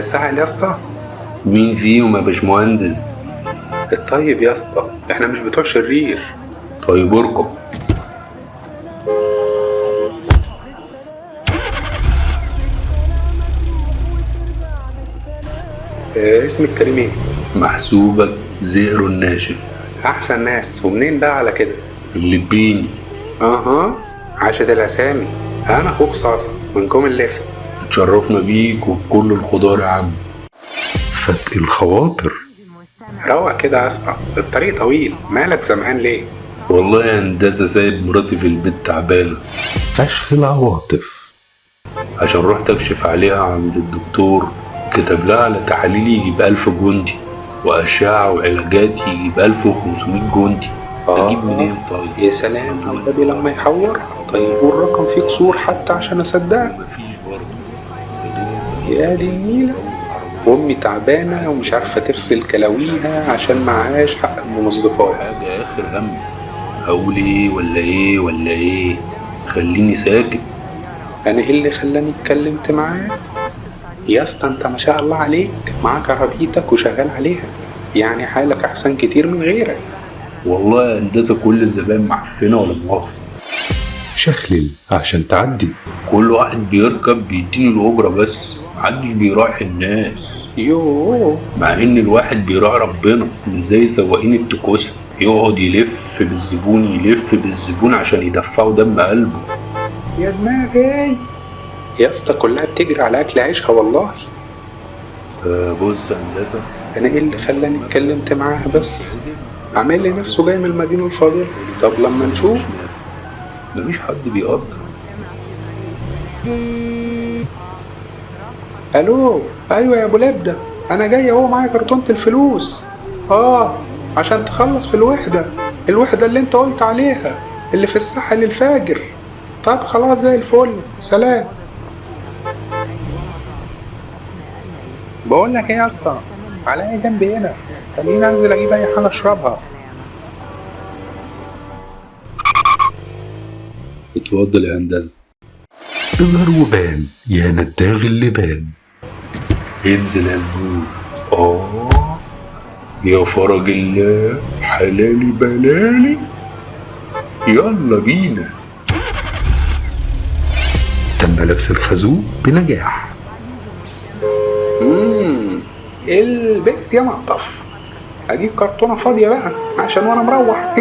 سهل يا اسطى. مين فيهم يا باشمهندس؟ الطيب يا اسطى، احنا مش بتوع شرير. طيب اركب. اسم الكريم ايه؟ محسوبك زئر الناشف. احسن ناس. ومنين بقى على كده؟ اللبيني. اها، عاشت الاسامي. انا اخوك صاصة من كوم اللفت. اتشرفنا بيك وبكل الخضار يا عم. فتق الخواطر. روق كده يا اسطى، الطريق طويل، مالك زمان ليه؟ والله يا هندسة سايب مراتي في البيت تعبانة. فشخ العواطف. عشان رحت اكشف عليها عند الدكتور، كتب لها على تحاليل يجي ب1000 جندي، وأشعة وعلاجات يجي ب1500 جندي. أجيب منين طيب؟ يا سلام على النبي لما يحور. طيب والرقم فيه كسور حتى عشان اصدقك. مفيش برضه. يا دي النيلة، وامي تعبانة ومش عارفة تغسل كلاويها عشان معهاش حق المنظفات. حاجة آخر هم. أقول إيه ولا إيه ولا إيه؟ خليني ساكت. انا ايه اللي خلاني اتكلمت معاه؟ يا اسطى انت ما شاء الله عليك، معاك عربيتك وشغال عليها، يعني حالك احسن كتير من غيرك. والله يا هندسة كل الزبائن معفنة ولا مؤاخذة. شخلل عشان تعدي. كل واحد بيركب بيديني الأجرة بس، محدش بيراعي الناس. يوه. مع إن الواحد بيراعي ربنا، مش زي سواقين التكوسة يقعد يلف بالزبون عشان يدفعوا دم قلبه. يا دماغي يا اسطى، كلها بتجري على اكل عيشها والله. بص يا هندسة، انا ايه اللي خلاني اتكلمت معاها بس؟ عامل لي نفسه جاي من المدينة الفاضلة. طب لما نشوف. مفيش حد بيقدر. الو، ايوه يا ابو لبده، انا جاي اهو معايا كرتونة الفلوس. عشان تخلص في الوحدة اللي انت قلت عليها، اللي في الساحل الفاجر. طب خلاص زي الفل، سلام. بقول لك ايه يا اسطى، على اي جنب هنا، خليني انزل اجيب اي حاجه اشربها. اتفضل يا هندسة. اظهر وبان يا نداغ اللبان. انزل يا زبون. يا فرج الله، حلالي بلالي، يلا بينا. تم لبس الخازوق بنجاح. البس يا مقطف، اجيب كرتونه فاضيه بقى عشان وانا مروح.